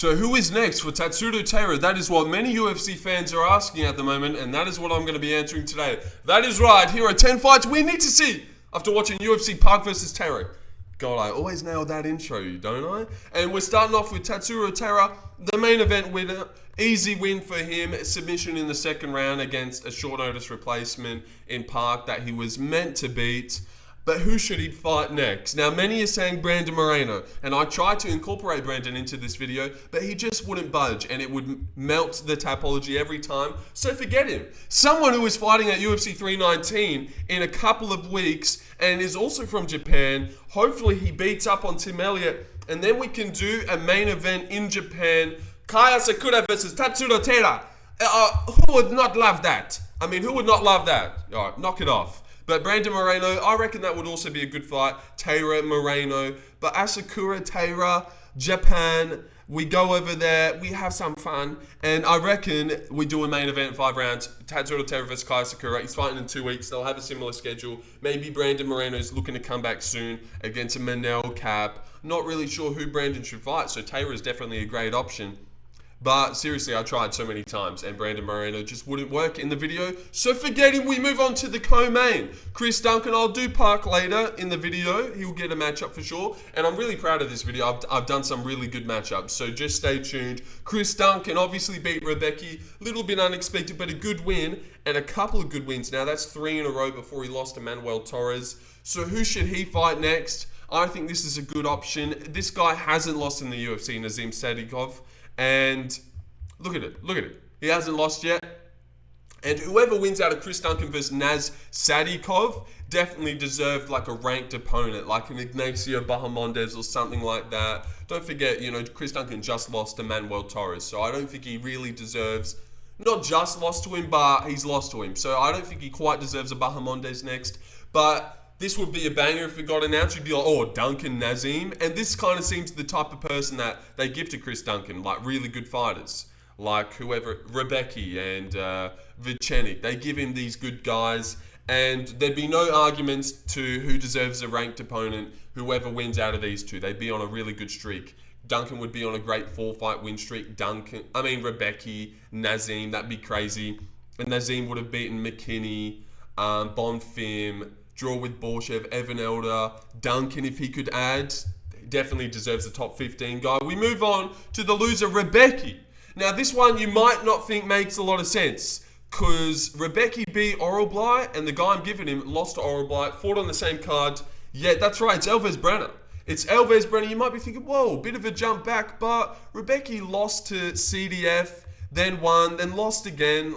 So who is next for Tatsuro Taira? That is what many UFC fans are asking at the moment, and that is what I'm going to be answering today. That is right. Here are 10 fights we need to see after watching UFC Park versus Taira. God, I always nail that intro, don't I? And we're starting off with Tatsuro Taira, the main event winner. Easy win for him. Submission in the second round against a short notice replacement in Park that he was meant to beat. But who should he fight next? Now, many are saying Brandon Moreno, and I tried to incorporate Brandon into this video, but he just wouldn't budge, and it would melt the topology every time, so forget him. Someone who is fighting at UFC 319 in a couple of weeks, and is also from Japan, hopefully he beats up on Tim Elliott, and then we can do a main event in Japan, Kaya Sakura versus Tatsuro Taira. Who would not love that? I mean, who would not love that? All right, knock it off. But Brandon Moreno, I reckon that would also be a good fight. Taira, Moreno. But Asakura, Taira, Japan, we go over there, we have some fun. And I reckon we do a main event, 5 rounds. Tatsuro Taira versus Kai Asakura. He's fighting in 2 weeks. They'll have a similar schedule. Maybe Brandon Moreno's looking to come back soon against a Manel Cap. Not really sure who Brandon should fight. So Taira is definitely a great option. But seriously, I tried so many times and Brandon Moreno just wouldn't work in the video. So forget him, we move on to the co-main. Chris Duncan, I'll do Park later in the video. He'll get a matchup for sure. And I'm really proud of this video. I've done some really good matchups. So just stay tuned. Chris Duncan obviously beat Rebecki. Little bit unexpected, but a good win. And a couple of good wins. Now that's 3 in a row before he lost to Manuel Torres. So who should he fight next? I think this is a good option. This guy hasn't lost in the UFC, Nazim Sadikov. And look at it. He hasn't lost yet. And whoever wins out of Chris Duncan versus Naz Sadikov definitely deserved like a ranked opponent, like an Ignacio Bahamondes or something like that. Don't forget, Chris Duncan just lost to Manuel Torres. So I don't think he really deserves, not just lost to him, but he's lost to him. So I don't think he quite deserves a Bahamondes next. But this would be a banger if it got announced. You'd be like, oh, Duncan, Nazim. And this kind of seems the type of person that they give to Chris Duncan, like really good fighters. Like whoever, Rebecki and Vicenik. They give him these good guys. And there'd be no arguments to who deserves a ranked opponent, whoever wins out of these two. They'd be on a really good streak. Duncan would be on a great 4-fight win streak. Rebecki, Nazim, that'd be crazy. And Nazim would have beaten McKinney, Bonfim, draw with Borshev, Evan Elder, Duncan if he could add. Definitely deserves a top 15 guy. We move on to the loser, Rebecki. Now this one you might not think makes a lot of sense because Rebecki beat Orelbly and the guy I'm giving him lost to Orelbly, fought on the same card. Yeah, that's right, it's Elves Brenner. It's Elves Brenner. You might be thinking, whoa, bit of a jump back, but Rebecki lost to CDF, then won, then lost again.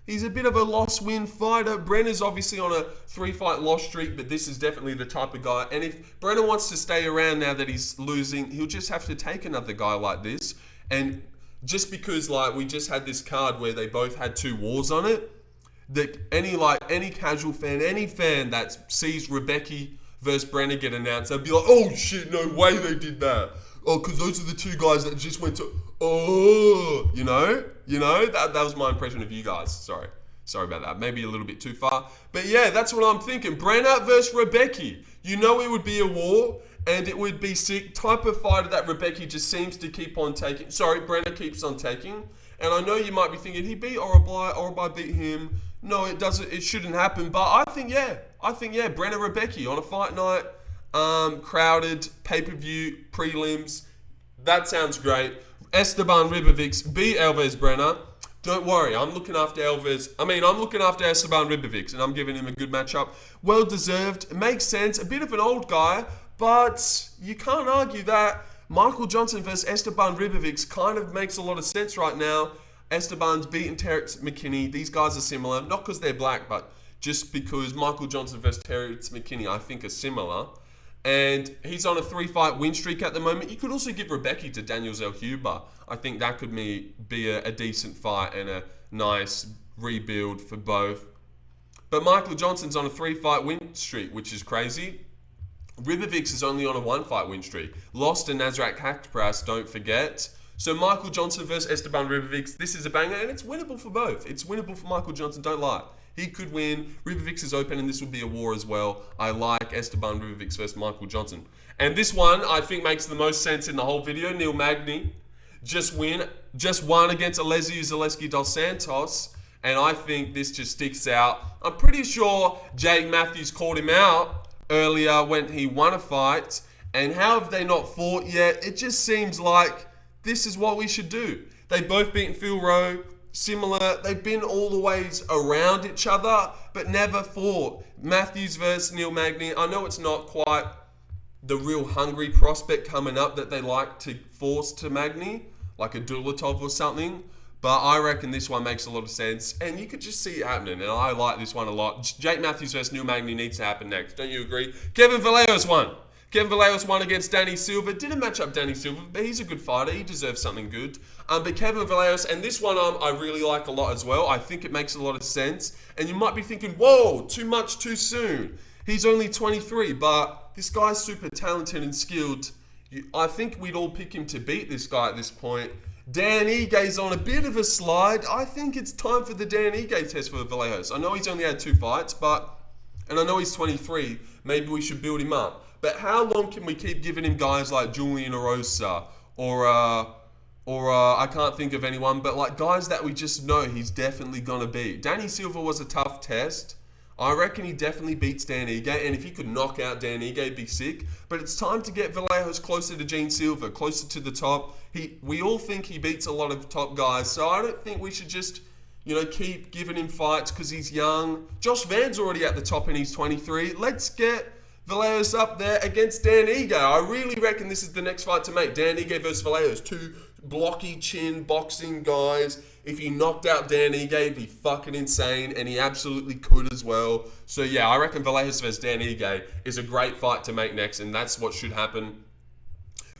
He's a bit of a loss-win fighter. Brenner's obviously on a 3-fight loss streak, but this is definitely the type of guy. And if Brenner wants to stay around now that he's losing, he'll just have to take another guy like this. And just because we just had this card where they both had 2 wars on it, that any casual fan, any fan that sees Rebecki versus Brenner get announced, they'll be like, oh shit, no way they did that. Oh, because those are the 2 guys that just went to, that was my impression of you guys. Sorry about that. Maybe a little bit too far. But yeah, that's what I'm thinking. Brenner versus Rebecki. It would be a war, and it would be sick. Type of fighter that Rebecki just seems to keep on taking. Sorry, Brenner keeps on taking. And I know you might be thinking, he beat Orelbly beat him. No, it doesn't. It shouldn't happen. But I think, Brenner Rebecki on a fight night. Crowded, pay-per-view, prelims. That sounds great. Esteban Ribovics beat Elves Brenner. Don't worry, I'm looking after Esteban Ribovics, and I'm giving him a good matchup. Well deserved. It makes sense. A bit of an old guy, but you can't argue that. Michael Johnson versus Esteban Ribovics kind of makes a lot of sense right now. Esteban's beaten Terrence McKinney. These guys are similar, not because they're black, but just because Michael Johnson versus Terrence McKinney, I think, are similar. And he's on a 3-fight win streak at the moment. You could also give Rebecki to Daniel Zellhuber. I think that could be a decent fight and a nice rebuild for both. But Michael Johnson's on a 3-fight win streak, which is crazy. Ribovics is only on a 1-fight win streak. Lost to Nasrat Kakpras, don't forget. So Michael Johnson versus Esteban Ribovics, this is a banger, and it's winnable for both. It's winnable for Michael Johnson, don't lie. He could win. Ribovics is open, and this will be a war as well. I like Esteban Ribovics versus Michael Johnson. And this one, I think, makes the most sense in the whole video. Neil Magny. just won against Alessio Zaleski dos Santos, and I think this just sticks out. I'm pretty sure Jake Matthews called him out earlier when he won a fight, and how have they not fought yet? It just seems like this is what we should do. They both beaten Phil Rowe, similar. They've been all the ways around each other, but never fought. Matthews versus Neil Magny. I know it's not quite the real hungry prospect coming up that they like to force to Magny, like a Dulatov or something. But I reckon this one makes a lot of sense, and you could just see it happening, and I like this one a lot. Jake Matthews versus Neil Magny needs to happen next. Don't you agree? Kevin Vallejos won. Kevin Vallejos won against Danny Silva. Didn't match up Danny Silva, but he's a good fighter. He deserves something good. But Kevin Vallejos, and this one I really like a lot as well. I think it makes a lot of sense. And you might be thinking, whoa, too much too soon. He's only 23, but this guy's super talented and skilled. I think we'd all pick him to beat this guy at this point. Dan Igue's on a bit of a slide. I think it's time for the Dan Ige test for Vallejos. I know he's only had 2 fights, and I know he's 23. Maybe we should build him up. But how long can we keep giving him guys like Julian Erosa or I can't think of anyone, but like guys that we just know he's definitely gonna beat. Danny Silva was a tough test. I reckon he definitely beats Dan Ige, and if he could knock out Dan Ige, it'd be sick. But it's time to get Vallejos closer to Gene Silva, closer to the top. We all think he beats a lot of top guys, so I don't think we should just, keep giving him fights because he's young. Josh Van's already at the top and he's 23. Let's get Vallejos up there against Dan Ige. I really reckon this is the next fight to make. Dan Ige versus Vallejos. 2 blocky chin boxing guys. If he knocked out Dan Ige, it'd be fucking insane, and he absolutely could as well. So yeah, I reckon Vallejos versus Dan Ige is a great fight to make next, and that's what should happen.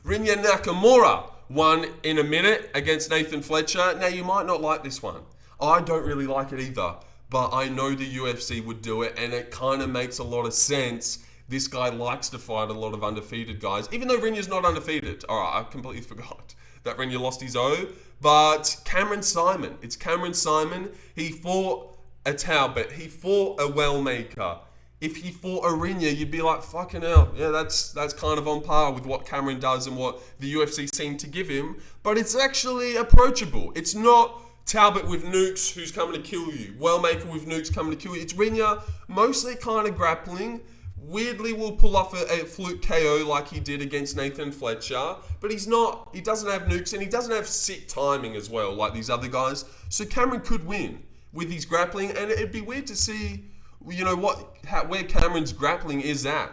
Rinya Nakamura won in a minute against Nathan Fletcher. Now, you might not like this one. I don't really like it either, but I know the UFC would do it, and it kind of makes a lot of sense. This guy likes to fight a lot of undefeated guys, even though Rinya's not undefeated. All right, I completely forgot that Rinya lost his O. But Cameron Simon, it's Cameron Simon. He fought a Talbot. He fought a Wellmaker. If he fought a Rinya, you'd be like, fucking hell. Yeah, that's kind of on par with what Cameron does and what the UFC seem to give him. But it's actually approachable. It's not Talbot with nukes who's coming to kill you. Wellmaker with nukes coming to kill you. It's Rinya, mostly kind of grappling. Weirdly will pull off a fluke KO like he did against Nathan Fletcher, but he doesn't have nukes, and he doesn't have sick timing as well like these other guys. So Cameron could win with his grappling, and it'd be weird to see, where Cameron's grappling is at.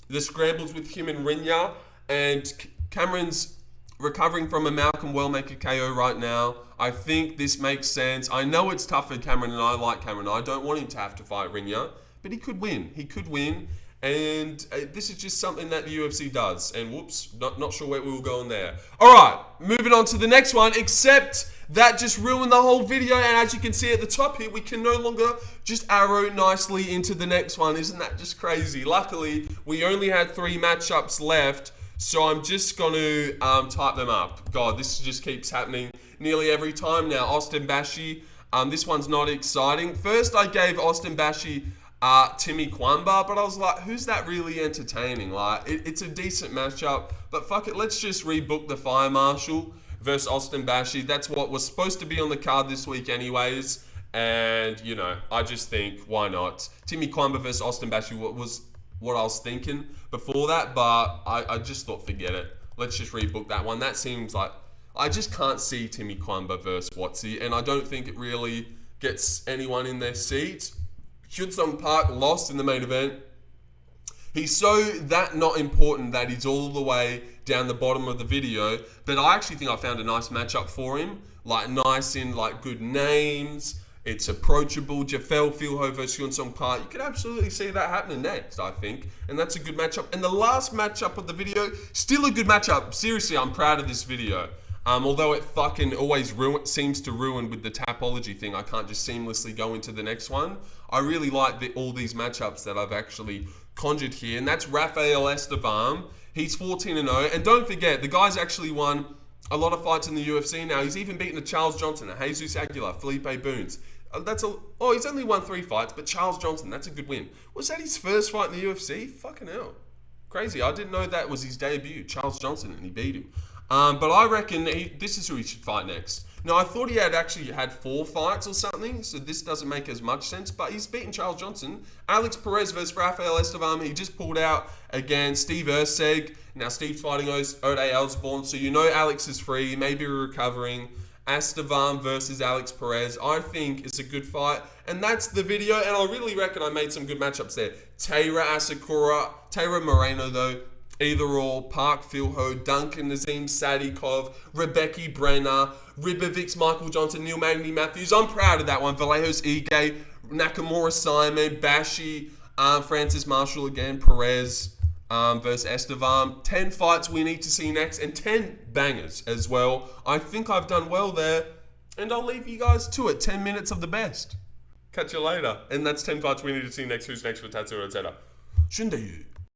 The scrambles with him and Rinya, and Cameron's recovering from a Malcolm Wellmaker KO right now. I think this makes sense. I know it's tough for Cameron, and I like Cameron. I don't want him to have to fight Rinya, but he could win. He could win. And this is just something that the UFC does. And whoops, not sure where we will go on there. Alright, moving on to the next one. Except that just ruined the whole video. And as you can see at the top here, we can no longer just arrow nicely into the next one. Isn't that just crazy? Luckily, we only had 3 matchups left. So I'm just going to type them up. God, this just keeps happening nearly every time now. Austin Bashi. This one's not exciting. First, I gave Austin Bashi Timmy Kwamba, but I was like, who's that really entertaining? Like, it's a decent matchup, but fuck it, let's just rebook the Fire Marshal versus Austin Bashi. That's what was supposed to be on the card this week anyways, and I just think, why not? Timmy Kwamba versus Austin Bashi was what I was thinking before that, but I just thought, forget it. Let's just rebook that one. That seems like, I just can't see Timmy Kwamba versus Watsy, and I don't think it really gets anyone in their seat. Hyun Sung Park lost in the main event. He's so that not important that he's all the way down the bottom of the video. But I actually think I found a nice matchup for him. Like nice in like good names. It's approachable. Jafel Filho versus Hyun Sung Park. You could absolutely see that happening next, I think. And that's a good matchup. And the last matchup of the video, still a good matchup. Seriously, I'm proud of this video. Although it fucking always seems to ruin with the Tapology thing. I can't just seamlessly go into the next one. I really like all these matchups that I've actually conjured here. And that's Rafael Estevam. He's 14-0. And don't forget, the guy's actually won a lot of fights in the UFC now. He's even beaten a Charles Johnson, a Jesus Aguilar, Felipe Boons. He's only won 3 fights, but Charles Johnson, that's a good win. Was that his first fight in the UFC? Fucking hell. Crazy. I didn't know that was his debut, Charles Johnson, and he beat him. But I reckon this is who he should fight next. Now, I thought he had actually had 4 fights or something, so this doesn't make as much sense, but he's beaten Charles Johnson. Alex Perez versus Rafael Estevam, he just pulled out against Steve Erceg. Now, Steve's fighting Ode Osborne, so you know Alex is free, maybe recovering. Estevam versus Alex Perez, I think it's a good fight. And that's the video, and I really reckon I made some good matchups there. Taira Asakura, Taira Moreno though, either or, Park Philho, Duncan Nazim Sadikov, Rebecki Brenner, Ribovics, Michael Johnson, Neil Magny Matthews. I'm proud of that one. Vallejos Ige, Nakamura Simon, Bashi, Francis Marshall again, Perez versus Estevam. 10 fights we need to see next, and 10 bangers as well. I think I've done well there, and I'll leave you guys to it. 10 minutes of the best. Catch you later. And that's 10 fights we need to see next. Who's next for Tatsuro Taira? Shundayu.